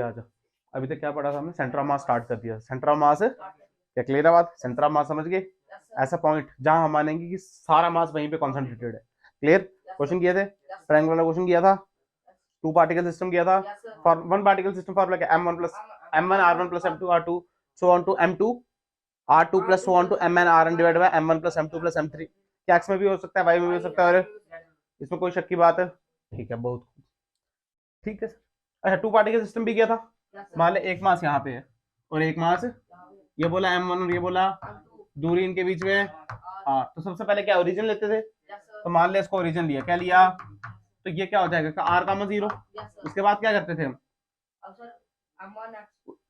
आ जा। अभी तक क्या पढ़ा था हमने? सेंटर ऑफ मास स्टार्ट कर दिया। सेंटर ऑफ मास, क्या क्लियर है बात? सेंटर ऑफ मास समझ गए? ऐसा पॉइंट जहां हम मानेंगे कि सारा मास वहीं पे कॉन्सेंट्रेटेड है। क्लियर? क्वेश्चन किए थे, ट्रायंगल वाला क्वेश्चन किया था, टू पार्टिकल सिस्टम किया था। For one particle system formula क्या? m1 plus m1 r1 plus m2 r2 so on to m2 r2 plus so on to mn rn divide by m1 plus m2 plus m3। क्या x में भी हो सकता है, y में भी हो सकता है, और इसमें कोई शक की बात है? ठीक है, बहुत ठीक है सर। अच्छा, टू पार्टिकल सिस्टम भी किया था। मान ले एक मास यहाँ पे है और एक मास ये बोला m1 और ये बोला, दूरी इनके बीच में हाँ, तो सबसे पहले क्या ओरिजिन लेते थे? तो मान ले इसको ओरिजिन लिया, क्या लिया? तो ये क्या हो जाएगा? r का 0। उसके बाद क्या करते थे हम?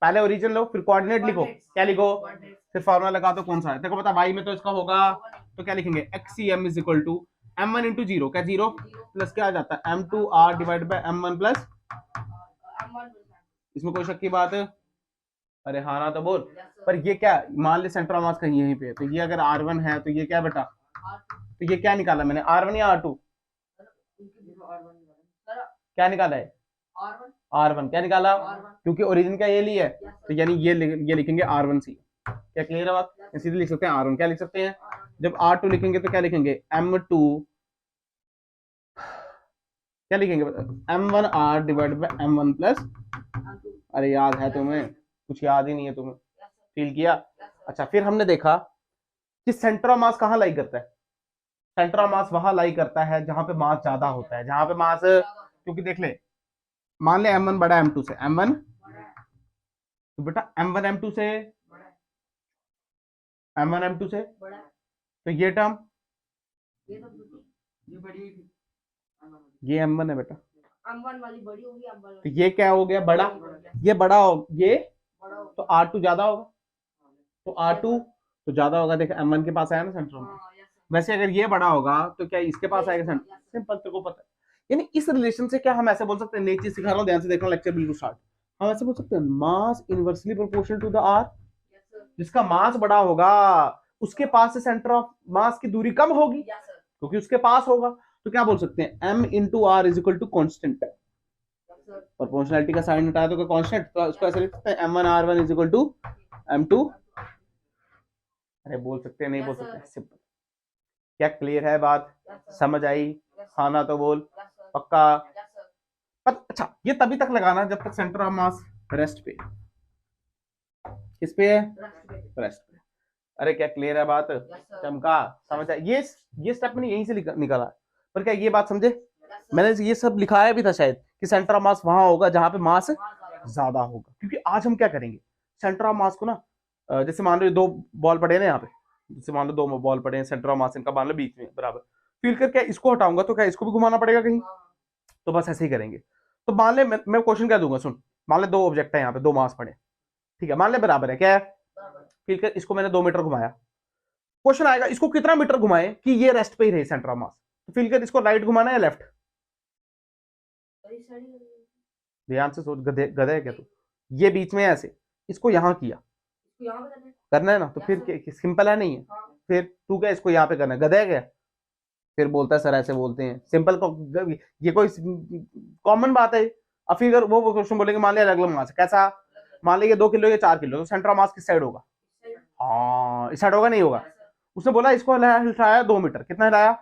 पहले ओरिजिन लो, फिर कोऑर्डिनेट लिखो। क्या लिखो? फिर फॉर्मूला लगा दो। कौन सा है? देखो पता, y में तो इसका होगा, तो क्या लिखेंगे? xcm is equal to m1 into 0, क्या 0 प्लस क्या आ जाता है? m2 r divide by m1 plus, इसमें कोई शक की बात है? अरे हाँ ना तो बोल। पर ये क्या, मान ले सेंटर ऑफ मास कहीं यहीं पे है, तो ये अगर r1 है तो ये क्या बेटा? तो ये क्या निकाला मैंने, r1 या r2? क्या निकाला है? r1 क्या निकाला? क्योंकि ओरिजिन का ये लिया है, तो यानी ये लिखेंगे r1c। क्या क्लियर है बात? सीधे लिख सकते हैं r1। क्या लिख सकते हैं? जब r2 लिखेंगे तो क्या लिखेंगे? m2 क्या लिखेंगे? m1 r divide by m1 plus, अरे याद है तुम्हें? कुछ याद ही नहीं है तुम्हें, फील किया? अच्छा, फिर हमने देखा कि सेंटर ऑफ मास कहाँ लाई करता है? सेंटर ऑफ मास वहां लाई करता है जहां पे मास ज्यादा होता है, जहां पे मास, क्योंकि देख ले, मान ले m1 बड़ा m2 से, m1 तो बेटा m1 m2 से, m1 m2 से, तो ये टर्म ये m1 है बेटा, m1 वाली बड़ी होगी, m1 तो ये क्या हो गया? बड़ा। ये बड़ा हो, ये तो r2 ज्यादा होगा, तो r2 तो ज्यादा होगा। देख m1 के पास आया ना सेंटर में। वैसे अगर ये बड़ा होगा तो क्या इसके पास आएगा सेंटर? सिंपल, तेरे को पता है। यानी इस रिलेशन से क्या हम ऐसे बोल सकते हैं? नई चीज सिखा रहा हूं, ध्यान से देखना, लेक्चर बिल्कुल स्टार्ट। हम ऐसे बोल सकते हैं mass inversely proportional to the r। जिसका मास बड़ा होगा उसके पास से सेंटर ऑफ मास की दूरी कम होगी, क्योंकि उसके पास होगा। तो क्या बोल सकते हैं? m into R is equal to constant. Proportionality का साइन हटाया तो क्या कांस्टेंट? तो उसको ऐसे लिख सकते हैं m1 r1 is equal to m2, अरे बोल सकते हैं, नहीं बोल सकते, सिंपल। क्या क्लियर है बात? समझ आई? हाँ ना तो बोल, पक्का? अच्छा, ये तभी तक लगाना जब तक सेंटर ऑफ मास रेस्ट पे। किस पे है? रेस्ट पे। अरे क्या क्लियर है बात? चमका? समझ आई? ये स्टेप मैंने यहीं से निकाला, पर क्या ये बात समझे? मैंने ये सब लिखाया भी था शायद कि सेंटर ऑफ मास वहां होगा जहां पे मास ज्यादा होगा। क्योंकि आज हम क्या करेंगे, सेंटर ऑफ मास को ना, जैसे मान लो दो बॉल पड़े ना यहाँ पे, जैसे मान लो दो बॉल पड़े हैं, सेंटर ऑफ मास इनका मान लो बीच में बराबर, फील कर क्या इसको हटाऊंगा तो क्या इसको भी घुमाना पड़ेगा कहीं? तो बस ऐसे ही करेंगे। तो मान ले मैं क्वेश्चन क्या दूंगा, सुन। मान ले दो ऑब्जेक्ट है यहाँ पे, दो मास पड़े, ठीक है, मान ले बराबर है, क्या है? फील कर, इसको मैंने 2 मीटर घुमाया। क्वेश्चन आएगा इसको कितना मीटर घुमाए कि ये रेस्ट पे ही रहे सेंटर ऑफ मास। तो फील कर, इसको राइट घुमाना है या लेफ्ट? ध्यान से सोच, गधे है क्या तू? ये बीच में ऐसे, इसको यहाँ किया, करना है ना, तो फिर सिंपल है नहीं है? फिर तू क्या इसको यहाँ पे करना है, गधे है क्या? फिर बोलता है सर ऐसे बोलते हैं, सिंपल को, ये कोई कॉमन बात है। अब फिर वो क्वेश्चन बोलेंगे, मान लिया अलग अलग मास, कैसा? मान लिया 2 किलो या 4 किलो, तो सेंटर ऑफ मास किस साइड होगा? हाँ, इस साइड होगा, नहीं होगा? उसने बोला इसको हिलाया 2 मीटर, कितना हिलाया?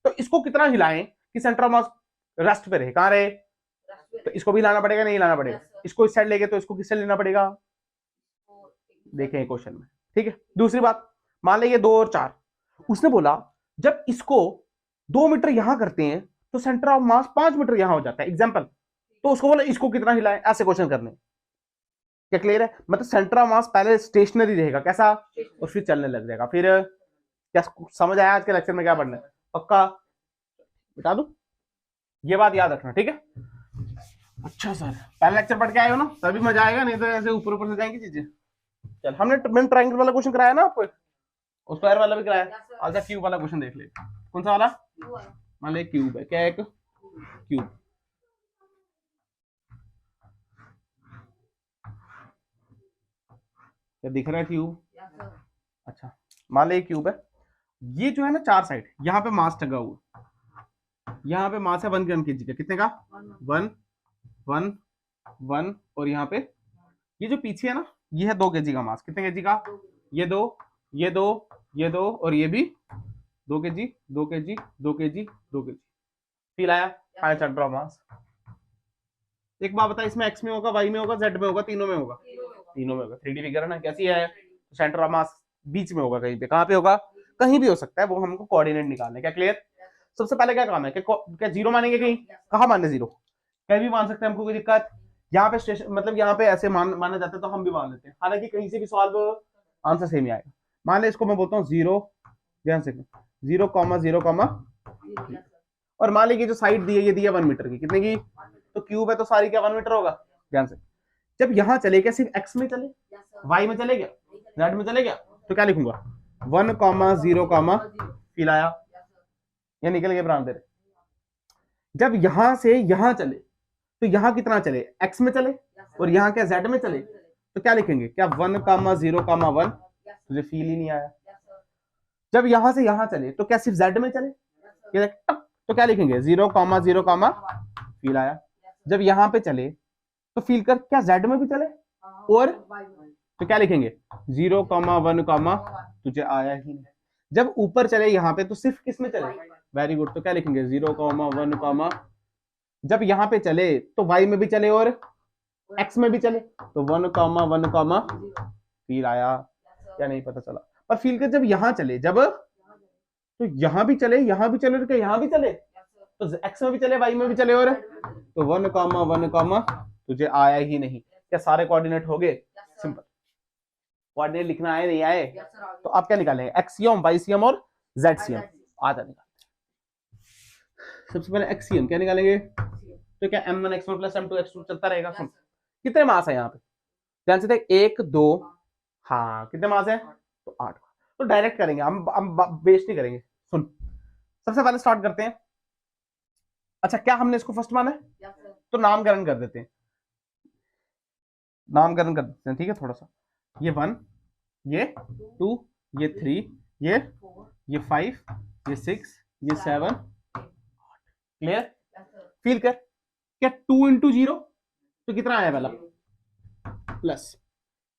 तो इसको कितना हिलाएं कि सेंटर ऑफ मास रेस्ट पे रहे? कहां रहे? तो इसको भी लाना पड़ेगा, नहीं लाना पड़ेगा? इसको इस साइड लेके तो इसको किस साइड लेना पड़ेगा? देखें क्वेश्चन में, ठीक है। दूसरी बात, मान लें ये 2 और 4, उसने बोला जब इसको 2 मीटर यहां करते हैं तो सेंटर ऑफ मास 5 मीटर यहां हो जाता है, एग्जाम्पल। तो उसको बोला इसको कितना हिलाएं, ऐसे क्वेश्चन करने। क्या क्लियर है? मतलब सेंटर ऑफ मास पहले स्टेशनरी रहेगा, कैसा, और फिर चलने लग जाएगा। फिर क्या समझ आया आज के लेक्चर में क्या पढ़ना है? पक्का बता दू, ये बात याद रखना, ठीक है? अच्छा सर, पहले लेक्चर पढ़ के आए हो ना, तभी मजा आएगा, नहीं तो ऐसे ऊपर ऊपर से जाएंगी चीजें। चल, मैंने ट्रायंगल वाला क्वेश्चन कराया ना आपको, और स्क्वायर वाला भी कराया। अच्छा, क्यूब वाला क्वेश्चन देख ले। कौन सा वाला? मान ले क्यूब है, क्या है? एक क्यूब। क्या दिख रहा है क्यूब? अच्छा, मान ले क्यूब है, ये जो है ना 4 साइड, यहाँ पे मास टंगा हुआ, यहाँ पे मास है 1 ग्राम केजी का, कितने का? 1 1 1 और यहाँ पे ये जो पीछे है ना, ये है 2 kg का मास। कितने kg का? ये 2, ये 2, ये 2 और ये भी 2 kg, 2 kg, 2 kg, 2 kg। Feel आया? आया सेंटर ऑफ मास। एक बात बता, इसमें x में होगा, y में होगा, z में होगा, तीनों में होगा? तीनों में होगा। 3D फिगर है ना, कैसी है? सेंटर ऑफ मास बीच में होगा, कहीं पे। कहाँ पे होगा? कहीं भी हो सकता है, वो हमको कोऑर्डिनेट निकालने। क्या क्लियर? सबसे पहले क्या काम है? क्या जीरो मानेंगे? कहीं कहाँ माने जीरो? कहीं भी मान सकते हैं, हमको कोई दिक्कत। यहाँ पे स्टेशन मतलब यहाँ पे ऐसे माना जाता है तो हम भी मान लेते हैं, हालांकि कहीं से भी सॉल्व आंसर सेम ही आएगा। मान ले इसको मैं बोलता हूँ 0, ध्यान से 0,0, और मान लीजिए जो साइड दी है ये दी है 1 मीटर की। कितने की? तो क्यूब है तो सारी क्या 1 मीटर होगा? ध्यान से, जब यहाँ चले क्या सिर्फ x में चले, y में चले गया, z में चले गया, तो क्या लिखूंगा? 1,0, फील आया? ये निकल गए प्रांत तेरे। जब यहां से यहां चले तो यहां कितना चले? x में चले, और यहाँ क्या z में चले, तो क्या लिखेंगे? क्या 1,0,1? तुझे फील ही नहीं आया। जब यहां से यहां चले तो क्या सिर्फ z में चले? ये देख, तो क्या लिखेंगे? 0,0, फील आया? जब यहां पे चले तो फील कर, क्या z में भी चले, और तो क्या लिखेंगे? 0,1, तुझे आया ही नहीं। जब ऊपर चले यहाँ पे तो सिर्फ किस में चले? वेरी गुड, तो क्या लिखेंगे? 0,1, जब यहाँ पे चले तो y में भी चले और x में भी चले, तो 1,1, फील आया या नहीं? पता चला? पर फील कर, जब यहाँ चले, जब तो यहाँ भी चले, यहाँ भी चले, और क्या यहाँ भी चले, तो x में भी चले, y में भी चले, और तो 1,1, तुझे आया ही नहीं। क्या सारे कोऑर्डिनेट हो गए? सिंपल। कोऑर्डिनेट लिखना आए नहीं आए? तो आप क्या निकालेंगे? एक्सियम, वाईसीएम और जेडसीएम। आ जा निकाल। सबसे पहले एक्सियम क्या निकालेंगे? तो क्या m1 x1 plus m2 x2 चलता रहेगा। सुन, कितने मास है यहाँ पे? ध्यान से देख, 1 2, हाँ कितने मास है? तो 8। तो डायरेक्ट करेंगे हम वेस्ट नहीं करेंगे। सुन, सबसे पहले स्टार्ट करते हैं। अच्छा, क्या हमने इसको फर्स्ट माना है? तो नामकरण कर देते हैं, नामकरण कर देते हैं, ठीक है। थोड़ा सा, ये 1, ये 2, ये 3, ये 5, ये 6, ये 7, क्लियर? फील कर, क्या 2 इंटू 0 तो कितना आया पहला? प्लस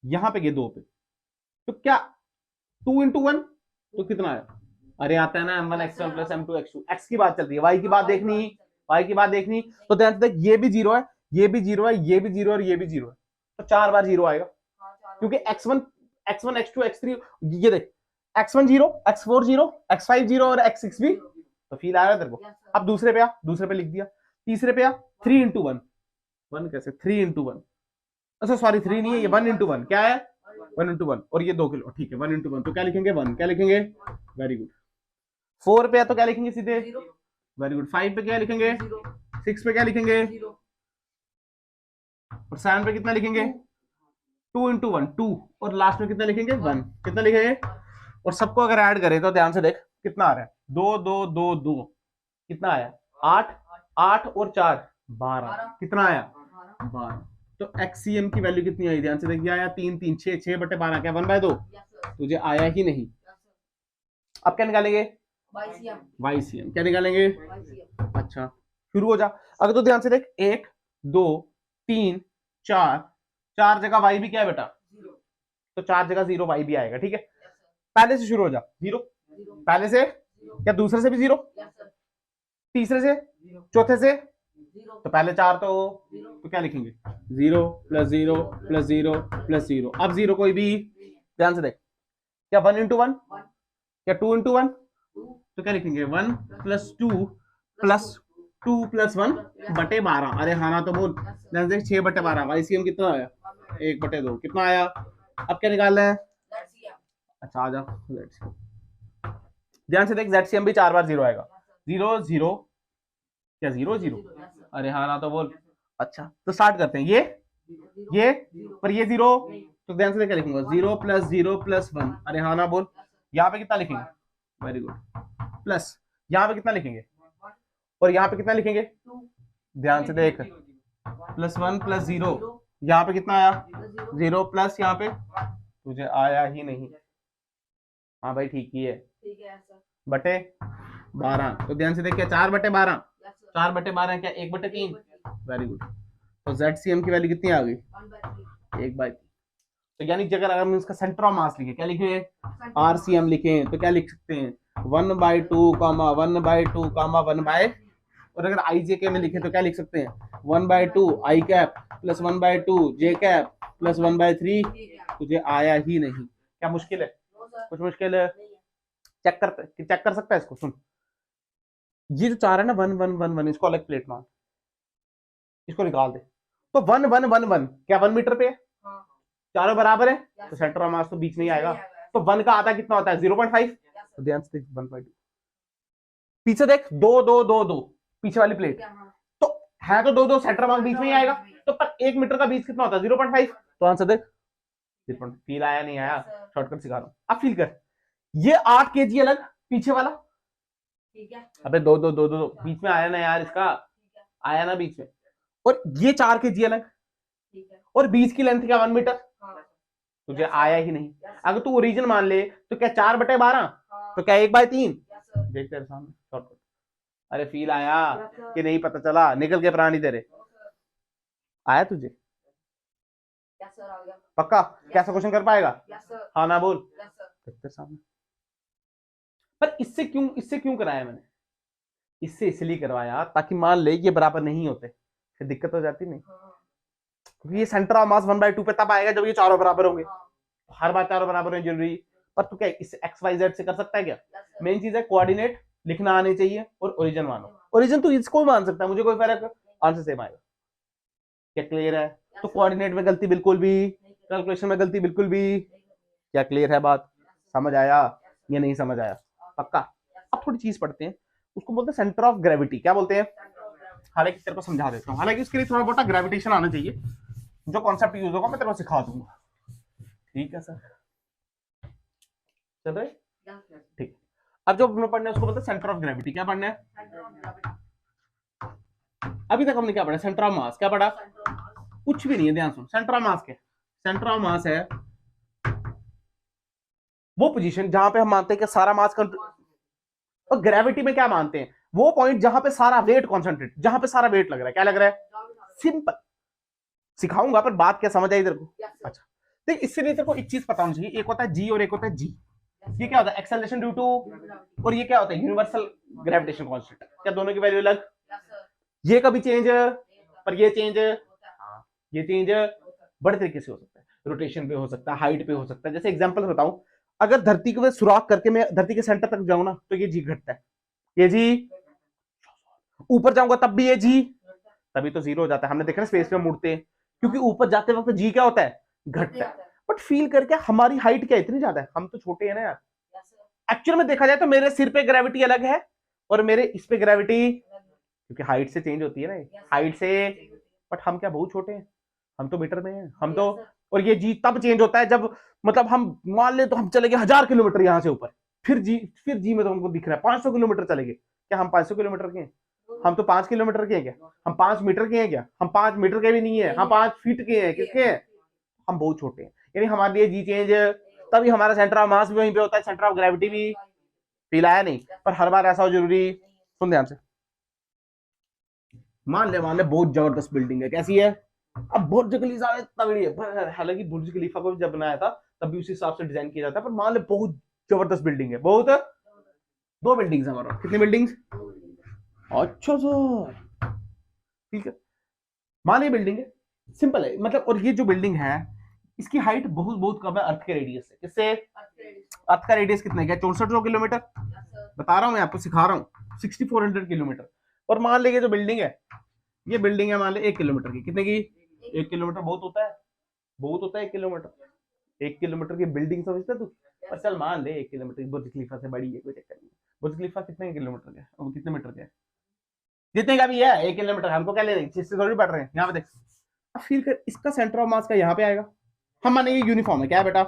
यहां पे ये 2 पे, तो क्या 2 इंटू 1 तो कितना आया? अरे आता है ना m1 x1 plus m2 x2। x की बात चलती है, y की बात देखनी, y की बात देखनी। तो ध्यान से देख, ये भी 0 है, ये भी 0 है, ये भी 0 है और ये भी 0 है, तो 4 बार 0 आएगा, क्योंकि x1 x2 x3, ये देख x1 0, x4 0, x5 0 और x6 भी। तो फील आ रहा है तेरे को? अब दूसरे पे आ, दूसरे पे लिख दिया। तीसरे पे आ, 3 इंटू 1, 1 कैसे? 3 इंटू 1, अच्छा सॉरी 3 नहीं है, ये 1 इंटू 1 क्या है? 1 इंटू 1, और ये 2 किलो, ठीक है। 1 इंटू 1 तो क्या लिखेंगे? 1, क्या लिखेंगे? Very good. 4 पे है तो क्या लिखेंगे सीधे? Very good. 5 पे क्या लिखेंगे? 6 पे क्या लिखेंगे? और 7 पे कितना लिखेंगे? 2 इंटू 1, 2, और लास्ट में कितना लिखेंगे? 1। कितना लिखेंगे? और सबको अगर ऐड करें तो ध्यान से देख कितना आ रहा है? 2 2 2 2, कितना आया? 8, 8 और 4 12, कितना आया? 12। तो एक्सीएम की वैल्यू कितनी आई? ध्यान से देखिए, आया 3 3 6 6 बटे 12, क्या 1/2? तुझे आया ही नहीं। अब क्या निकालेंगे? वाईसीएम। क्या निकालेंगे? अच्छा, शुरू हो जा। अगर तो ध्यान से देख, 1 2 3 4, 4 जगह वाई भी क्या है बेटा? तो 4 जगह 0 वाई भी आएगा, ठीक है। पहले से शुरू हो जा, 0 पहले से, क्या दूसरे से भी 0, तीसरे से, चौथे से, तो पहले 4 तो क्या लिखेंगे? 0 प्लस 0 प्लस 0 प्लस 0। अब 0 कोई भी, ध्यान से देख, क्या 1 इंटू 1, क्या 2 इंटू 1, तो क्या लिखेंगे? 1 प्लस 2 प्लस 2 प्लस 1 बटे 12। अरे हाँ ना तो बोल, ध्यान से 6 बटे 12। वाईसीएम कितना आया? 1 बटे 2, कितना आया? अब क्या निकालना है? अच्छा आ जा, ध्यान से देख, जेडसीएम भी 4 बार 0 आएगा। 0 0, क्या 0 0, अरे हाँ ना तो बोल। अच्छा तो स्टार्ट करते हैं, ये पर ये 0, तो ध्यान से देख क्या लिखूंगा? 0 प्लस 0 प्लस 1, अरे हाँ ना बोल। यहाँ पे कितना लिखेंगे? वेरी गुड, प्लस यहाँ पे कितना लिखेंगे? और यहाँ पे कितना लिखेंगे? ध्यान से देख, प्लस 1 प्लस 0, यहाँ पे कितना आया? 0 प्लस यहाँ पे, तुझे आया ही नहीं। हाँ भाई ठीक ही है, बटे 12। तो ध्यान से देख, क्या 4 बटे 12, 4 बटे 12 क्या 1 बटे 3? Very good. तो ZCM की वैल्यू कितनी आ गई? 1/3। तो यानी कि अगर हम इसका सेंटर ऑफ मास लिखे, क्या लिखे? RCM लिखें, तो क्या लिख सकते हैं? 1/2 1/2 1/, और अगर IJK में लिखे तो क्या लिख सकते हैं? 1/2 I cap plus 1/2 J cap plus 1/3। तुझे आया ही नहीं, क्या मुश्किल है? कुछ मुश्किल है? चेक कर सकता है इसको। सुन, ये जो चार है ना 1 1 1 1, इसको अलग प्लेट मान, इसको निकाल दे। तो 1 1 1 1 क्या 1 मीटर पे है? चारों बराबर है, तो सेंटर ऑफ मास तो बीच में ही आएगा। तो 1 का आधा कितना होता है? 0.5। तो ध्यान से देख 1/2, पीछे देख 2 2 2 2, पीछे वाली प्लेट तो है, तो 2 2 सेंटर ऑफ मास बीच में ही आएगा। तो पर 1 मीटर का बीच कितना होता है? 0.5। तो आंसर देख। फील आया नहीं आया? शॉर्टकट सिखा रहा हूं, अब फील कर। ये 8 kg अलग, पीछे वाला अबे 2 2 2 2 बीच में आया ना यार, इसका आया ना बीच में। और ये 4 kg अलग, और बीच की लेंथ क्या 1 मीटर? तुझे आया ही नहीं। अगर तू ओरिजिन मान ले तो क्या 4/12, तो क्या 1/3? देख तेरे सामने शॉर्टकट। अरे फील आया कि नहीं? पता चला? निकल के प्राणी तेरे आया तुझे? पक्का? कैसा क्वेश्चन कर पाएगा? हाँ ना बोल। तेरे सामने। पर इससे क्यों कराया मैंने? इससे इसलिए करवाया ताकि मान ले ये बराबर नहीं होते, फिर दिक्कत हो जाती नहीं, क्योंकि ये सेंटर ऑफ मास 1/2 पे तब आएगा जब ये चारों बराबर होंगे। हर बार चारों बराबर होने जरूरी, पर तू क्या इस XYZ से कर सकता है क्या? मेन चीज है कोऑर्डिनेट लिखना आने चाहिए और ओरिजिन मानो। ओरिजिन तू इसको मान सकता है, मुझे कोई फर्क, आंसर सेम आएगा। क्या क्लियर है? तो कोऑर्डिनेट में गलती बिल्कुल भी, कैलकुलेशन में गलती बिल्कुल भी। क्या क्लियर है बात? समझ आया या नहीं समझ आया? पक्का? अब थोड़ी चीज पढ़ते हैं, उसको बोलते हैं सेंटर ऑफ ग्रेविटी। क्या बोलते हैं? हालांकि तेरे को समझा देता हूँ, हालांकि उसके लिए थोड़ा बहुत ग्रेविटेशन आना चाहिए। जो कॉन्सेप्ट यूज होगा मैं तेरे को सिखा दूंगा। ठीक है सर, चल रहे? ठीक। अब जो हमने पढ़ना है उसको बोलते हैं सेंटर ऑफ ग्रेविटी। क्या पढ़ना है? अभी तक हमने क्या पढ़ा? Centre of mass. क्या पढ़ा? कुछ भी नहीं है, ध्यान सुन। सेंटर ऑफ मास क्या? सेंटर ऑफ मास है वो पोजीशन जहां पे हम मानते हैं कि सारा मास और ग्रेविटी में क्या मानते हैं? वो पॉइंट जहां पे सारा वेट कॉन्सेंट्रेट, जहां पे सारा वेट लग रहा है। क्या लग रहा है? सिंपल सिखाऊंगा, पर बात क्या समझ आई तेरे को? अच्छा देख, इससे नहीं तेरे को एक चीज पता होनी चाहिए, एक होता है जी और एक होता है जी। ये क्या होता है? एक्सेलरेशन ड्यू टू, और ये क्या होता है? Universal gravitation constant. क्या दोनों की वैल्यू अलग? ये कभी चेंज, पर ये चेंज, ये चेंज बड़े तरीके से हो सकता है। रोटेशन पे हो सकता है, हाइट पे हो सकता है। जैसे एग्जांपल बताऊं, अगर धरती को सुराख करके मैं धरती के सेंटर तक जाऊं ना, तो ये जी घटता है, ये जी। ऊपर जाऊंगा तब भी ये जी, तभी तो जीरो हो जाता है। हमने देखा ना स्पेस में मुड़ते हैं, क्योंकि ऊपर जाते वक्त जी क्या होता है? घटता है। बट फील करके हमारी हाइट क्या इतनी ज्यादा है? हम तो छोटे हैं ना यार। एक्चुअल में देखा जाए तो मेरे सिर पे ग्रेविटी अलग है और मेरे इस पे ग्रेविटी, क्योंकि हाइट से चेंज होती है ना, हाइट से। बट हम क्या बहुत छोटे हैं? हम तो मीटर में हैं हम तो। और ये जी तब चेंज होता है जब मतलब हम मान ले तो हम चले गए 1000 किलोमीटर यहाँ से ऊपर, फिर जी में तो हमको दिख रहा है 500 किलोमीटर चले गए। क्या हम 500 किलोमीटर के हैं? हम तो 5 किलोमीटर के हैं। क्या हम 5 मीटर के हैं? क्या हम 5 मीटर के भी नहीं है, हम 5 फीट के हैं। किसके हैं? हम बहुत छोटे हैं। यानी हमारे लिए जी चेंज, तभी हमारा सेंटर ऑफ मास भी वहीं पे होता है, सेंटर ऑफ ग्रेविटी भी। फील आया नहीं? पर हर बार ऐसा हो जरूरी? सुन ध्यान से। मान ले बहुत जबरदस्त बिल्डिंग है। कैसी है? अब बुर्ज खलीफा तगड़ी है, हालांकि बुर्ज खलीफा को जब बनाया था तब भी उसी हिसाब से डिजाइन किया जाता है, पर मान ले बहुत जबरदस्त बिल्डिंग है। बहुत, 2 बिल्डिंग्स हमारा। कितनी बिल्डिंग्स? अच्छा सर, ठीक है। मान ये बिल्डिंग है, सिंपल है मतलब। और ये जो बिल्डिंग है इसकी हाइट बहुत बहुत कम है अर्थ के रेडियस से। किससे? अर्थ का रेडियस कितना है? 6400 किलोमीटर। बता रहा हूं मैं आपको, सिखा रहा हूं। 6400 किलोमीटर। और मान लीजिए जो बिल्डिंग है, ये बिल्डिंग है मान ले 1 किलोमीटर की। कितने की? 1 किलोमीटर बहुत होता है, बहुत होता है 1 किलोमीटर। 1 किलोमीटर की बिल्डिंग समझता तू? पर चल मान ले 1 किलोमीटर बुर्ज खलीफा से बड़ी है, कोई चक्कर नहीं। बुर्ज खलीफा कितने किलोमीटर का? कितने मीटर का है? जितने का भी है 1 किलोमीटर, हमको क्या लेने, इससे थोड़ी बढ़ रहे हैं। यहाँ पे देख, अब फील कर, इसका सेंटर ऑफ मास का यहाँ पे आएगा। हम माने ये यूनिफॉर्म है। क्या है बेटा?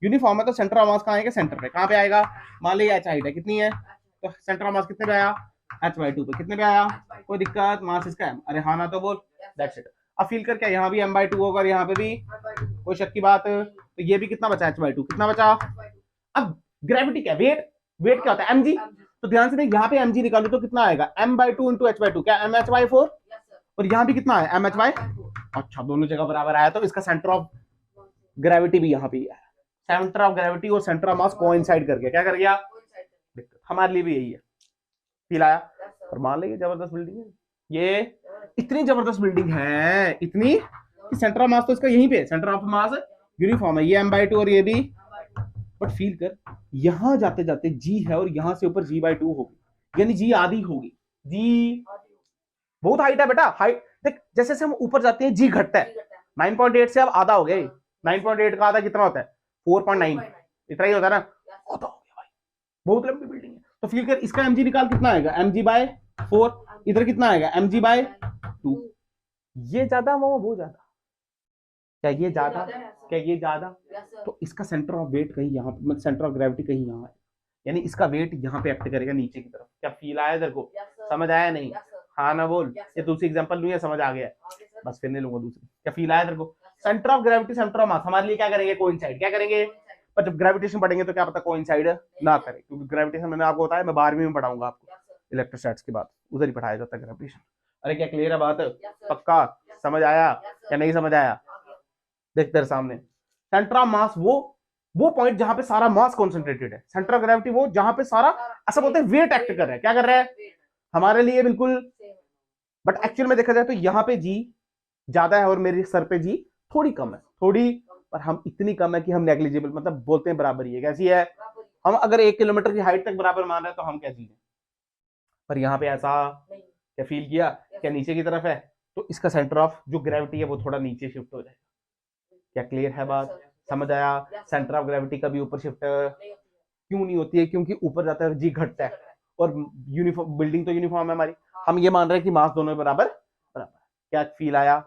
यूनिफॉर्म है, तो सेंटर ऑफ मास कहाँ आएगा? सेंटर पे। कहाँ पे आएगा? मान लीजिए एच हाइट है, कितनी है? तो सेंटर ऑफ मास कितने पे आया? h/2 पे। कितने पे आया? कोई दिक्कत? मास इसका है। अरे हाँ ना तो बोल, दैट्स इट। अब फील कर, क्या यहाँ भी m/2 होगा और यहाँ पे भी? कोई शक की बात? तो ये भी कितना बचा? h/2। कितना बचा? अब ग्रेविटी क्या? वेट। वेट क्या होता है? mg। तो ध्यान से देख, यहाँ पे mg निकालू तो कितना आएगा? m/2 into h/2। क्या? mh/4। और यहाँ भी कितना है mh/। अच्छा, दोनों जगह बराबर आया, तो इसका सेंटर ऑफ ग्रेविटी भी यहाँ पे है। सेंटर ऑफ ग्रेविटी और सेंटर ऑफ मास कोइंसाइड करके क्या कर गया, हमारे लिए भी यही है, फील आया। और मान लीजिए जबरदस्त बिल्डिंग है ये, इतनी जबरदस्त बिल्डिंग है, इतनी कि सेंटर ऑफ मास तो इसका यहीं पे, सेंटर ऑफ मास यूनिफॉर्म है, ये m/2 और ये भी। बट फील कर, यहां जाते जाते g है और यहां से ऊपर g/2 होगी, यानी g आधी होगी। g बहुत हाइट है बेटा, हाइट देख, जैसे जैसे हम ऊपर जाते हैं g घटता है। 9.8 से अब आधा हो गया, 9.8 का आधा कितना होता है 4.9, इतना ही होता है ना, आधा हो गया भाई, बहुत लंबी बिल्डिंग है। तो फील कर, इसका mg निकाल, कितना आएगा mg/4, इधर कितना आएगा mg/2। ये ज्यादा वो ज्यादा, क्या ये ज्यादा, क्या ये ज्यादा, तो इसका सेंटर ऑफ वेट कहीं यहाँ पे, मतलब सेंटर ऑफ ग्रेविटी कहीं यहाँ है, यानी इसका वेट यहाँ पे एक्ट करेगा नीचे की तरफ। क्या फील आया तेरे को, समझ आया नहीं, हाँ ना बोल, ये दूसरी एग्जांपल नहीं है, समझ आ गया, बस फिर नहीं लूंगा दूसरी। क्या फील आया तेरे को, centre of gravity centre of mass हमारे लिए क्या करेंगे, कोइंसाइड, क्या करेंगे, पर जब ग्रेविटेशन पढ़ेंगे तो क्या पता कोइंसाइड ना करे, क्योंकि ग्रेविटेशन मैंने आपको बताया, मैं 12वीं में पढ़ाऊंगा आपको इलेक्ट्रोस्टैटिक्स के बाद, उधर ही पढ़ाया जाता है ग्रेविटेशन। अरे क्या क्लियर है बात, पक्का समझ आया या नहीं समझ आया, देख तेरे सामने सेंटर ऑफ मास वो पॉइंट जहां पे सारा मास कॉन्सेंट्रेटेड है, सेंटर ऑफ ग्रेविटी वो जहां पे सारा, ऐसा बोलते हैं वेट एक्ट कर रहा है, क्या कर रहा है हमारे लिए बिल्कुल। बट एक्चुअल में देखा जाए तो यहाँ पे जी ज्यादा है और मेरे सर पे जी थोड़ी कम है, थोड़ी, पर हम इतनी कम है कि हम नेग्लिजिबल, मतलब बोलते हैं बराबर ही है। कैसी है, हम अगर 1 किलोमीटर की हाइट तक बराबर मान रहे हैं तो हम क्या चीज है, पर यहाँ पे ऐसा क्या फील किया, क्या नीचे की तरफ है, तो इसका सेंटर ऑफ जो ग्रेविटी है वो थोड़ा नीचे शिफ्ट हो जाएगा। क्या क्लियर है बात, समझ आया। सेंटर ऑफ ग्रेविटी कभी ऊपर शिफ्ट क्यों नहीं होती है, क्योंकि ऊपर जाता है जी घटता है, और यूनिफॉर्म बिल्डिंग तो यूनिफॉर्म है हमारी, हम ये मान रहे हैं कि मास दोनों बराबर बराबर। क्या फील आया,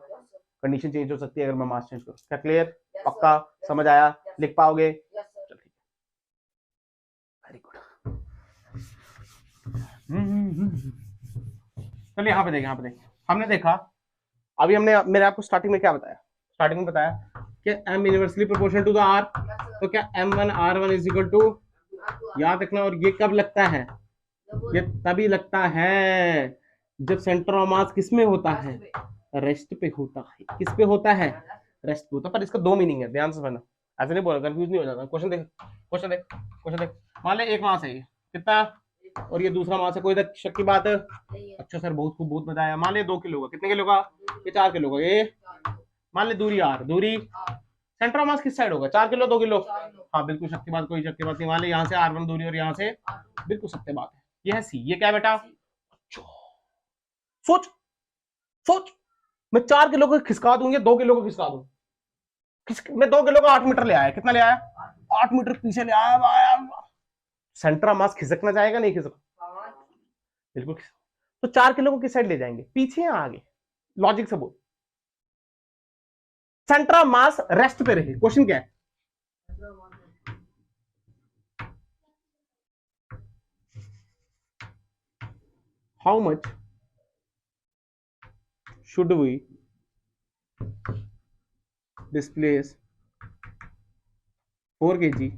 कंडीशन चेंज हो सकती है अगर मैं मास चेंज करूं। क्या क्लियर, पक्का समझ आया, लिख पाओगे, वेरी गुड। चलिए यहाँ पे देखें, यहाँ पे देखें, हमने देखा अभी, हमने मैंने आपको स्टार्टिंग में क्या बताया, स्टार्टिंग में बताया कि m inversely proportional to the r, तो क्या m1 r1 is equal to, याद रखना, और ये कब लगता है, ये तभी लगता है जब सेंटर ऑफ मास किस में होता है, रेस्ट पे होता है। किस पे होता है, रेस्ट पे होता है। पर इसका दो मीनिंग है, ध्यान से समझना, ऐसे नहीं बोला, कंफ्यूज नहीं हो जाना। क्वेश्चन देख, क्वेश्चन देख, क्वेश्चन देख, मान ले एक मास है ये कितना, और ये दूसरा मास है, कोई शक की बात है। अच्छा सर बहुत खूब, बहुत मजा आया। मान ले 2 किलो का, कितने किलो का, ये 4 किलो का, ये मान ले दूरी r, दूरी सेंटर ऑफ मास किस साइड होगा, 4 किलो 2 किलो, हाँ बिल्कुल सत्य बात, कोई शक की बात नहीं। मान ले यहाँ से r1 दूरी और यहाँ से, बिल्कुल सत्य बात है, ये है c, ये क्या है बेटा, सोच सोच, मैं 4 किलो को खिसका दूंगी, 2 किलो को खिसका दूं, मैं 2 किलो का 8 मीटर ले आया, कितना ले आया 8 मीटर पीछे ले आया, सेंटर ऑफ मास खिसकना चाहेगा नहीं खिसक, बिल्कुल। तो 4 किलो को किस साइड ले जाएंगे, पीछे या आगे, लॉजिक से बोल, सेंटर ऑफ मास रेस्ट पे रहे। क्वेश्चन क्या है, how much should we displace 4 kg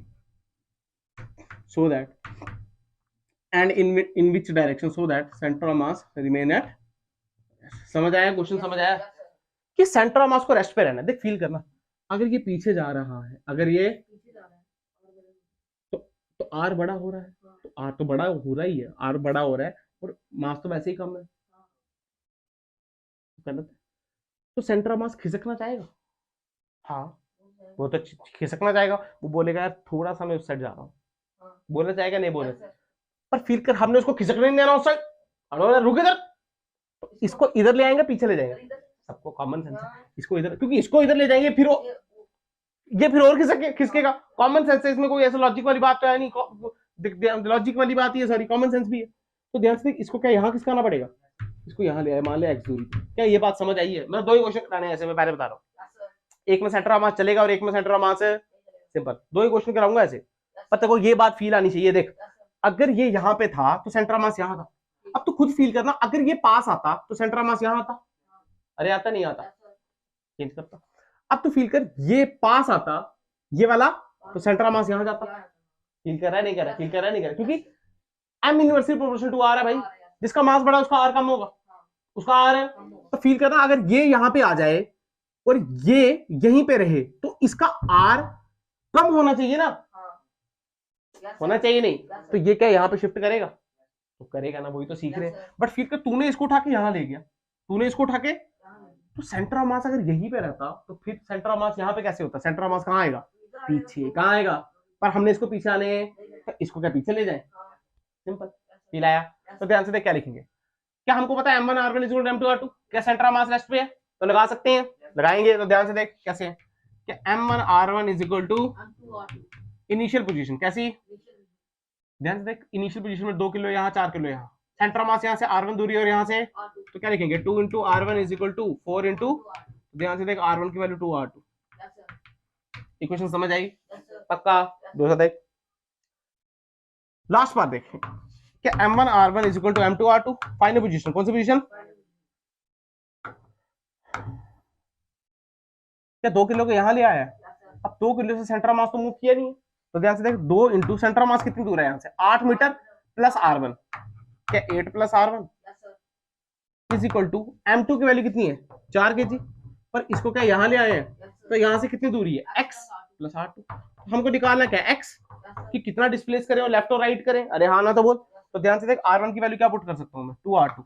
so that, and in which direction so that center of mass remain at, समझ आया क्वेश्चन, समझ आया कि सेंटर ऑफ मास को रेस्ट पे रहना। देख फील करना, अगर ये पीछे जा रहा है, अगर ये तो आर बड़ा हो रहा है, तो आर तो बड़ा हो रहा ही है, आर बड़ा हो रहा है और मास तो वैसे ही कम है, गलत है। तो सेंटर ऑफ मास खिसकना चाहेगा, हाँ वो तो खिसकना चाहेगा, वो बोलेगा यार थोड़ा सा मैं उस साइड जा रहा हूँ, बोलना चाहेगा नहीं बोले, पर फील कर हमने उसको खिसकने नहीं देना उस साइड, रुक इधर, तो इसको इधर ले आएंगे पीछे ले जाएंगे, सबको कॉमन सेंस है, इसको इधर, क्योंकि इसको इधर ले जाएंगे फिर ये फिर और खिसकेगा, कॉमन सेंस है इसमें, कोई ऐसा लॉजिक वाली बात तो है नहीं, लॉजिक वाली बात ही है सारी, कॉमन सेंस भी है। तो ध्यान से इसको क्या यहाँ खिसकाना पड़ेगा, इसको यहाँ ले आए, मान ले एक्स दूरी, क्या ये बात समझ आई है। मैं 2 ही क्वेश्चन कराने हैं ऐसे, मैं पहले बता रहा हूँ, एक में सेंटर ऑफ मास चलेगा और एक में सेंटर ऑफ मास है, सिंपल 2 ही क्वेश्चन कराऊंगा ऐसे, पर तेरे को ये बात फील आनी चाहिए। देख अगर ये यहाँ पे था तो सेंटर ऑफ मास यहाँ था, अब तो खुद फील करना, अगर ये पास आता तो सेंटर ऑफ मास यहाँ आता, अरे आता नहीं आता, चेंज करता। अब तो फील कर, ये पास आता ये वाला तो सेंटर ऑफ मास यहाँ जाता, फील कर रहा है नहीं कर रहा, फील कर रहा है नहीं कर रहा, क्योंकि m inversely proportional to r है भाई, जिसका मास बड़ा उसका r कम होगा, उसका आर है। तो फील करना अगर ये यहां पे आ जाए और ये यहीं पे रहे तो इसका आर कम होना चाहिए ना, होना चाहिए नहीं? तो ये क्या यहाँ पे शिफ्ट करेगा? तो करेगा ना, वही तो सीख रहे हैं। बट फिर तूने इसको उठा के यहाँ ले गया, तूने इसको उठा के, तो सेंटर ऑफ मास अगर यहीं पे रहता तो फिर सेंटर ऑफ मास यहाँ पे कैसे होता? सेंटर ऑफ मास कहाँ आएगा? पीछे। कहाँ आएगा? पर हमने इसको पीछे आने, तो इसको क्या पीछे ले जाए? सिंपल। फील आया? तो ध्यान से देख क्या लिखेंगे। क्या हमको पता है M1 R1 equal to M2 R2? क्या सेंटर ऑफ मास रेस्ट पे है? तो लगा सकते हैं, लगाएंगे। तो ध्यान से देख कैसे है। क्या M1 R1 is equal to initial position, कैसी? ध्यान से देख, इनिशियल पोजीशन में 2 किलो यहाँ, 4 किलो यहाँ, सेंटर ऑफ मास यहाँ से R1 दूरी और यहाँ से, तो क्या लिखेंगे? 2 into R1 is equal to 4 into, ध्यान से देख R1 की वैल्यू 2R2। इक्वेशन समझ आई? पक्का? दूसरा देख, लास्ट बात देख, क्या M1 R1 is equal to M2 R2? Final position, कौन सी पोजीशन? क्या 2 किलो को यहाँ ले आया? अब 2 किलो से सेंटर ऑफ मास तो मूव किया नहीं है, तो ध्यान से देख 2 इंटू सेंटर ऑफ मास कितनी दूर है यहाँ से? 8 मीटर प्लस R1, क्या 8 plus R1 is equal to M2 की वैल्यू कितनी है? 4 kg। पर इसको क्या यहाँ ले आए हैं, तो यहाँ से कितनी दूरी है? x plus R2। हमको निकालना क्या है? x कि कितना डिस्प्लेस करें और लेफ्ट और राइट करें। अरे हाँ ना तो बोल। तो ध्यान से देख R1 की वैल्यू क्या पुट कर सकता हूँ मैं? 2R2।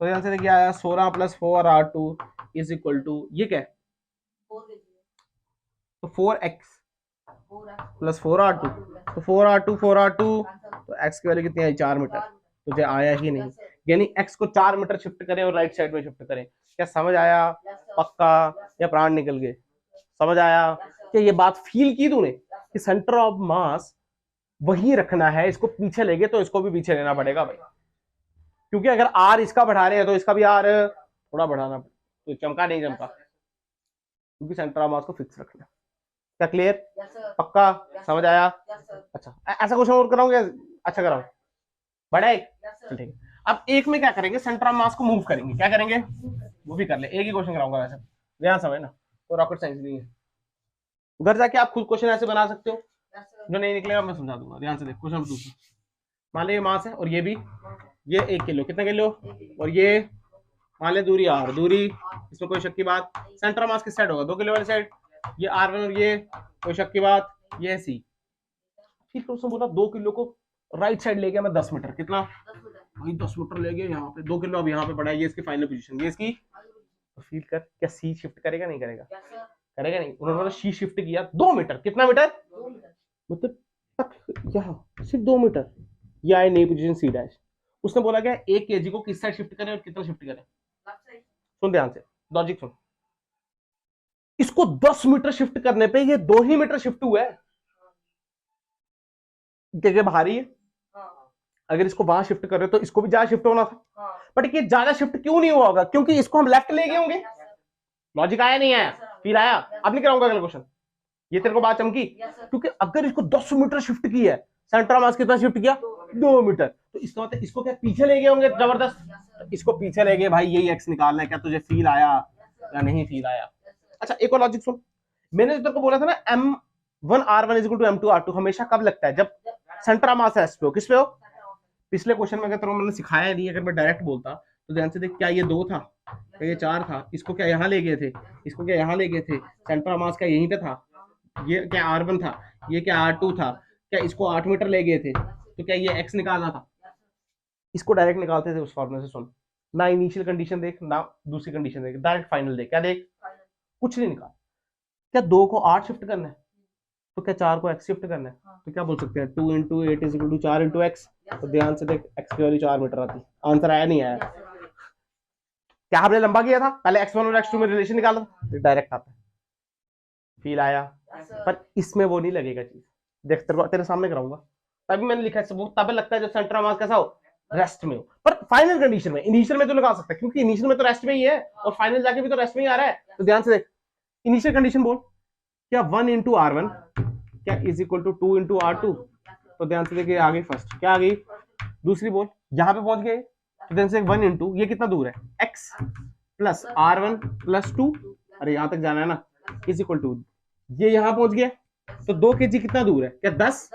तो ध्यान से देख क्या आया? 16 plus 4R2 is equal to, ये क्या है? तो 4x प्लस 4R2, तो 4R2 तो x की वैल्यू कितनी आई? 4 मीटर। तुझे आया ही नहीं, यानी x को 4 मीटर शिफ्ट करें और राइट साइड में शिफ्ट करें। क्या समझ आया? पक्का? या प्राण निकल गए? समझ आया? क्या ये बात फील की तूने कि सेंटर ऑफ मास वही रखना है, इसको पीछे ले गए तो इसको भी पीछे लेना पड़ेगा भाई, क्योंकि अगर आर इसका बढ़ा रहे हैं तो इसका भी आर थोड़ा बढ़ाना, तो चमका नहीं चमका, क्योंकि सेंटर ऑफ मास को फिक्स रखना। क्या क्लियर? पक्का? समझ आया? अच्छा, ऐसा क्वेश्चन और कराओगे? अच्छा कराओ, बड़ा एक, ठीक है। अब एक में क्या करेंगे? सेंटर ऑफ मास को मूव करेंगे। क्या करेंगे? वो भी कर ले। एक ही क्वेश्चन कराऊंगा वैसे, ध्यान समझ ना, तो रॉकेट साइंस नहीं है। घर जाके आप खुद क्वेश्चन ऐसे बना सकते हो, जो नहीं निकलेगा मैं समझा दूंगा। ध्यान से देख, क्वेश्चन दूसरा, मान लो ये मास है और ये भी, ये 1 किलो, कितना किलो? और ये मान ले दूरी R, दूरी, इसमें कोई शक की बात। सेंटर ऑफ मास किस साइड होगा? 2 किलो वाली साइड। ये R1 और ये, कोई शक की बात, ये C। फिर तो उसने बोला 2 किलो को राइट साइड ले गया मैं 10 मीटर, कितना भाई? 10 मीटर ले गया यहाँ पे, 2 किलो अब यहाँ पे पड़ा है, ये इसकी फाइनल पोजीशन, ये इसकी। तो फील कर, क्या C शिफ्ट करेगा? नहीं करेगा? करेगा नहीं। उन्होंने C शिफ्ट किया 2 मीटर, कितना मीटर? मतलब यहाँ सिर्फ 2 मीटर, ये आए नई पोजीशन C डैश। उसने बोला क्या 1 kg को किस साइड शिफ्ट करें और कितना शिफ्ट करें? सुन ध्यान से, लॉजिक सुन। इसको 10 मीटर शिफ्ट करने पे ये 2 ही मीटर शिफ्ट हुआ है, क्या भारी है? अगर इसको वहां शिफ्ट कर रहे तो इसको भी ज्यादा शिफ्ट होना था, बट ये ज्यादा शिफ्ट क्यों नहीं हुआ होगा? क्योंकि इसको हम लेफ्ट ले गए होंगे। लॉजिक आया नहीं आया? फील आया? अब नहीं कराऊंगा अगला क्वेश्चन, ये तेरे को बात चमकी? क्योंकि अगर इसको 10 मीटर शिफ्ट किया है, सेंटर ऑफ मास कितना शिफ्ट किया? 2 मीटर, तो इसका मतलब इसको क्या पीछे ले गए होंगे जबरदस्त? तो इसको पीछे ले गए भाई, यही एक्स निकालना है। क्या तुझे फील आया या नहीं फील आया? अच्छा, एक और लॉजिक सुन। मैंने जो तेरे को बोला था ना M1 R1 is equal to M2 R2 हमेशा कब लगता है? जब सेंटर ऑफ मास रेस्ट पे हो। किस पे हो? पिछले क्वेश्चन में अगर तेरे को मैंने सिखाया नहीं, अगर मैं डायरेक्ट बोलता तो ध्यान से देख, क्या ये 2 था, क्या ये 4 था? इसको क्या यहाँ ले गए थे, इसको क्या यहाँ ले गए थे? सेंटर ऑफ मास क्या यहीं पे था? ये क्या R1 था, ये क्या R2 था? क्या इसको 8 मीटर ले गए थे? तो क्या ये x निकालना था? इसको डायरेक्ट निकालते थे उस फॉर्मूले से। सुन ना, इनिशियल कंडीशन देख ना दूसरी कंडीशन देख, डायरेक्ट फाइनल देख। क्या देख? कुछ नहीं निकाल। क्या 2 को 8 शिफ्ट करना है, तो क्या 4 को x शिफ्ट करना है? तो क्या बोल सकते हैं 2 into 8 is equal to 4 into x। तो ध्यान से देख, x की वैल्यू 4 मीटर आती। आंसर आया नहीं आया? क्या हमने लंबा किया था? पहले x1 और x2 में रिलेशन निकाला था, डायरेक्ट आता है। फील आया? पर इसमें वो नहीं लगेगा चीज, देख तेरे सामने कराऊंगा। तभी मैंने लिखा है, तब लगता है जब सेंटर ऑफ मास कैसा हो? रेस्ट में हो। पर फाइनल कंडीशन में, इनिशियल में तो लगा सकता है, क्योंकि इनिशियल में तो रेस्ट में ही है और फाइनल जाके भी तो रेस्ट में ही आ रहा है। तो ध्यान से देख, इनिशियल कंडीशन बोल, क्या 1 इंटू R1 क्या is equal to 2 into R2। तो ध्यान से देखिए, आ गई फर्स्ट, क्या आ गई? दूसरी बोल, यहां पे पहुंच गए। तो ध्यान से 1 इंटू ये कितना दूर है? x प्लस R1 प्लस 2, अरे यहां तक जाना है ना, इज इक्वल टू ये यहां पहुंच गया। तो 2 kg कितना दूर है? क्या 10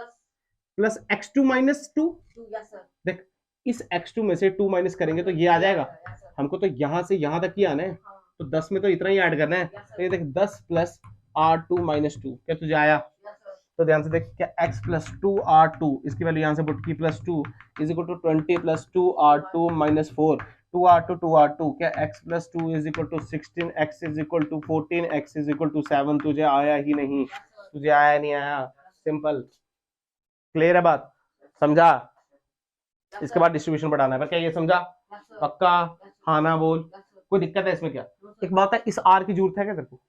प्लस x2 माइनस 2। देख इस x2 में से 2 माइनस करेंगे तो ये आ जाएगा। हमको तो यहाँ से यहाँ तक ही आना है, तो 10 में तो इतना ही ऐड करना है। तो ये देख 10 प्लस R2 माइनस 2, क्या तुझे आया? तो ध्यान से देख, क्या x प्लस 2 R2, इसकी वैल्यू यहाँ से पुट की plus 2 is equal to 20 plus 2 R2 minus 4, 2R2 क्या x plus 2 is equal to 16, x is equal to 14, x is equal to 7। तुझे आया ही नहीं, तुझे आया नहीं आया, सिंपल। क्लियर है बात? समझा? इसके बाद डिस्ट्रीब्यूशन बढ़ाना है, पर क्या ये समझा? पक्का? हाँ ना बोल। कोई दिक्कत है इसमें क्या? एक बात है, इस आर की जरूरत है क्या तेरे को?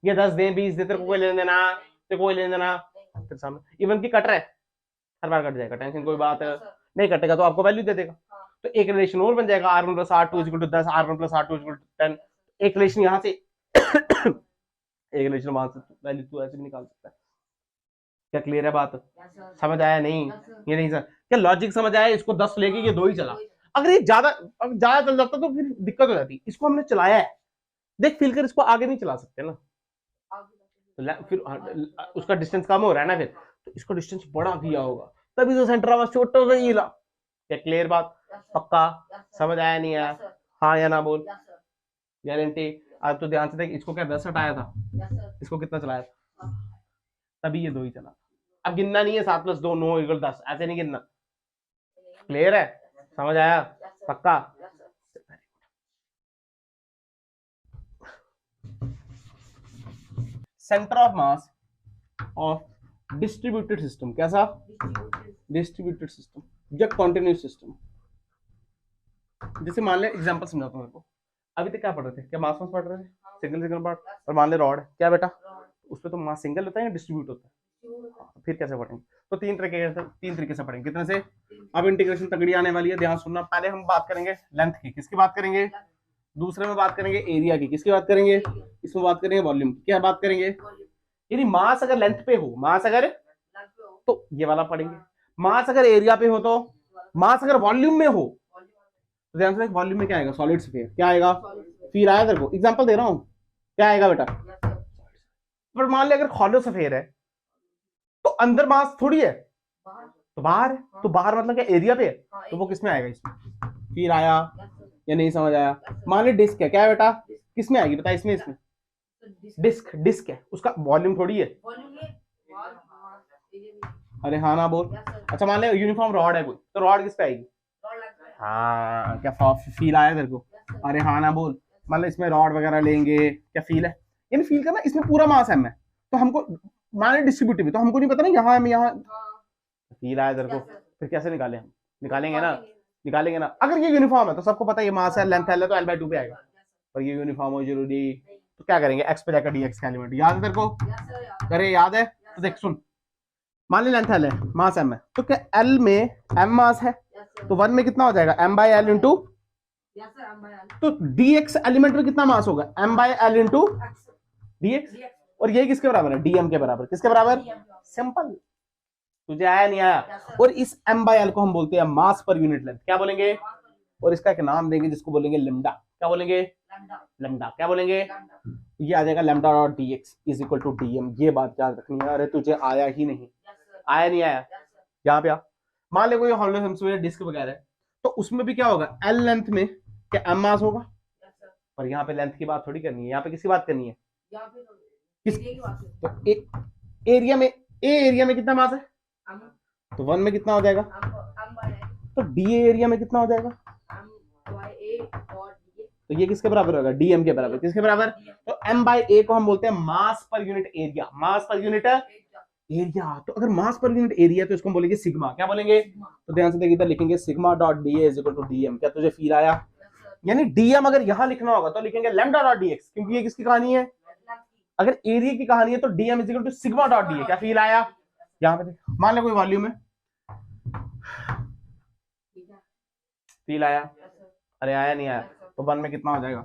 ये 10 दे 20 दे, तेरे को कोई लेने देना, तेरे को कोई लेने देना तेरे सामने। इवन की कट रहा है, हर बार कट जाएगा, टेंशन कोई बात है नहीं। कटेगा तो आपको वैल्यू दे देगा, तो एक रिलेशन और बन जाएगा, R1 plus R2 equal to 10, R1 plus R2 equal to 10। एक रिलेशन यहाँ से एक रिलेशन वहां से, वैल्यू तू ऐसे भी निकाल सकता है। क्या क्लियर है बात? समझ आया? नहीं ये नहीं सर, क्या लॉजिक समझ आया? इसको 10 लेके ये 2 ही चला। अगर ये ज्यादा चल जाता तो फिर दिक्कत हो जाती। इसको हमने चलाया है, देख फील कर, इसको आगे नहीं चला सकते ना, तो फिर उसका डिस्टेंस कम हो रहा है ना, फिर तो इसको डिस्टेंस बड़ा किया होगा, तभी तो सेंटर आवाज छोटा सा ही ला। क्या क्लियर बात? पक्का? समझ आया नहीं आया? हाँ या ना बोल। गारंटी? अब तो ध्यान से देख, इसको क्या 10 हटाया था, इसको कितना चलाया था, तभी ये 2 ही चला। अब गिनना नहीं है 7 प्लस 2 9 इक्वल 10, ऐसे नहीं गिनना। क्लियर है? समझ आया? पक्का? Centre of mass of distributed system, कैसा? डिस्ट्रीब्यूटेड सिस्टम या कॉन्टिन्यूस सिस्टम। जैसे मान ले, एग्जांपल समझाता हूं आपको। अभी तक क्या पढ़ रहे थे? क्या मास पढ़ रहे थे? Single single part. और मान ले रॉड, क्या बेटा उसमें तो मास सिंगल होता है या डिस्ट्रीब्यूट होता है? फिर कैसे पढ़ेंगे? तो तीन तरीके से पढ़ेंगे। कितने से? अब इंटीग्रेशन तगड़ी आने वाली है, ध्यान सुनना। पहले हम बात करेंगे लेंथ की, किसकी बात करेंगे? दूसरे में बात करेंगे एरिया की, किसकी बात करेंगे? इसमें बात करेंगे वॉल्यूम की। क्या बात करेंगे? यदि मास अगर लेंथ पे हो, मास अगर, तो ये वाला पढ़ेंगे। मास अगर एरिया पे हो, तो मास अगर वॉल्यूम में हो, तो ध्यान से, वॉल्यूम में क्या आएगा? Solid sphere. क्या आएगा? फिर आया तेरे को एग्जांपल दे रहा हूं, क्या आएगा बेटा? पर मान ले अगर हॉलो स्फीयर है तो अंदर मास थोड़ी है, तो बाहर है। तो बाहर मतलब क्या? एरिया पे है, तो वो किस में आएगा? इसमें। फिर आया या नहीं समझ आया? मान ले डिस्क है, क्या है बेटा? किस में आएगी बता? इसमें। इसमें डिस्क है, उसका वॉल्यूम थोड़ी है। अरे हाँ ना बोल। अच्छा मान ले यूनिफॉर्म रॉड है कोई, तो रॉड किस पे आएगी? हाँ, क्या फील आया तेरे को? अरे हाँ ना बोल। मान लो इसमें रॉड वगैरह लेंगे, क्या फील है? यानी फील करना, इसमें पूरा मास है, तो हमको मान लो डिस्ट्रीब्यूटिव है, तो हमको नहीं पता ना यहाँ है यहाँ। फील आया तेरे को? फिर कैसे निकाले हम? निकालेंगे ना। अगर ये यूनिफॉर्म है तो सबको पता है ये मास है, लेंथ है, तो L/2 पे आएगा। पर ये यूनिफॉर्म हो जरूरी, तो क्या करेंगे? x पे जाकर dx का एलिमेंट। याद है तेरे को? करे याद है? तो देख सुन, मान ले लेंथ L है, मास m है, तो क्या L में m मास है, तो 1 में कितना हो जाएगा? m/L इंटू, तो dx एलिमेंट में कितना मास होगा? m/L into dx। और ये किसके बराबर है? dm के बराबर। किसके बराबर? सिंपल। तुझे आया नहीं आया? और इस m/L को हम बोलते हैं मास पर यूनिट लेंथ। क्या बोलेंगे? और इसका एक नाम देंगे जिसको बोलेंगे लेमडा। क्या बोलेंगे? लेमडा। क्या बोलेंगे? ये आ जाएगा lambda dot dx is equal to dm। ये बात याद रखनी है। अरे तुझे आया ही नहीं? आया नहीं आया? यहाँ पे आ, मान ले कोई हॉलो हेमिस्फीयर डिस्क वगैरह है, तो उसमें भी क्या होगा? L लेंथ में क्या m मास होगा? पर यहाँ पे लेंथ की बात थोड़ी करनी है, यहाँ पे किसकी बात करनी है? तो एरिया में, एरिया में कितना मास है? तो 1 में कितना हो जाएगा? तो डी एरिया में कितना हो जाएगा? तो ये किसके बराबर होगा? डीएम के बराबर। किसके बराबर? तो m/a को हम बोलते हैं मास पर यूनिट एरिया। मास पर यूनिट एरिया। तो अगर मास पर यूनिट एरिया तो इसको हम बोलेंगे सिग्मा। क्या बोलेंगे? तो ध्यान से देखिए, इधर लिखेंगे sigma dot DA is equal to DM. क्या तुझे फील आया? यानी डीएम अगर यहां लिखना होगा तो लिखेंगे लैम्डा डॉट डीएक्स, क्योंकि ये किसकी कहानी है? अगर एरिया की कहानी है तो DM is equal to sigma dot DA. क्या फील आया? यहाँ पे मान लो कोई वॉल्यूम है, फील आया? अरे आया नहीं आया? तो 1 में कितना हो जाएगा?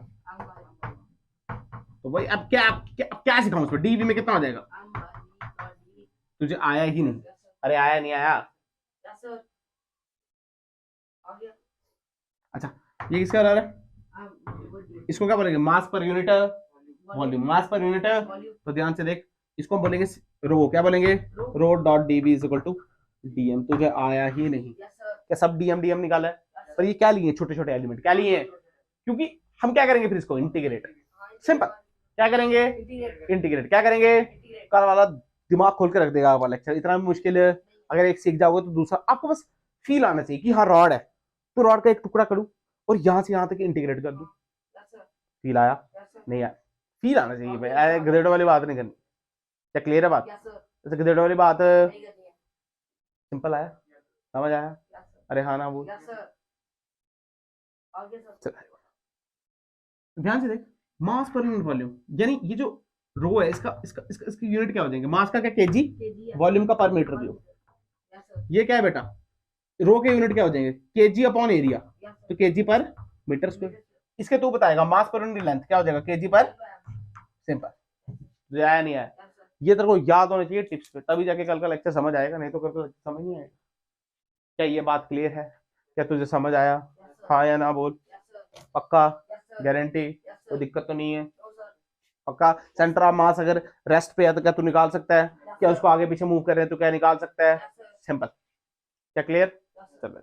तो भाई अब क्या सिखाऊं उसमें? डीवी में कितना हो जाएगा? तुझे आया ही नहीं? अरे आया नहीं आया? अच्छा, ये किसका बराबर है? इसको क्या बोलेंगे? मास पर यूनिट वॉल्यूम। मास पर यूनिट, तो ध्यान से देख, इसको हम बोलेंगे रो। क्या बोलेंगे? Rho dot D V is equal to D M. तुझे आया ही नहीं? क्या सब डीएम डीएम निकाला है? पर ये क्या लिए छोटे छोटे एलिमेंट क्या लिए हैं, क्योंकि हम क्या करेंगे फिर इसको इंटीग्रेट, सिंपल क्या करेंगे इंटीग्रेट, क्या करेंगे कल वाला दिमाग खोल के रख देगा आपका लेक्चर, इतना भी मुश्किल है। अगर एक सीख जाओगे तो दूसरा आपको बस फील आना चाहिए कि हाँ रॉड है तो रॉड का एक टुकड़ा करूं और यहां से यहां तक इंटीग्रेट कर दूं। फील आया नहीं आया? फील आना चाहिए भाई, ऐसे गधेड़ों वाली बात नहीं करनी। क्या क्लियर है बात? जैसे गधेड़ों वाली बात सिंपल आया, समझ आया? अरे हाँ ना बोल, ध्यान से देख, मास पर यूनिट वॉल्यूम, यानी ये जो रो है इसका इसका इसका इसकी यूनिट क्या हो जाएंगे, मास का क्या केजी, वॉल्यूम का पर मीटर व्यू। ये क्या है बेटा, रो के यूनिट क्या हो जाएंगे, केजी अपॉन एरिया, तो केजी पर मीटर स्क्वायर। इसके तू बताएगा मास पर यूनिट लेंथ क्या हो जाएगा, केजी पर, सिंपल। आया नहीं आया? ये तेरे को याद होना चाहिए टिप्स पे, तभी जाके कल का लेक्चर समझ आएगा, नहीं तो कल का समझ नहीं आएगा। क्या ये बात क्लियर है? क्या तुझे समझ आया? हाँ या ना बोल, पक्का, गारंटी, कोई दिक्कत तो नहीं है? पक्का। सेंटर ऑफ मास अगर रेस्ट पे है तो क्या तू निकाल सकता है, क्या उसको आगे पीछे मूव कर रहे हैं तो क्या निकाल सकता है, सिंपल। क्या क्लियर? चलो।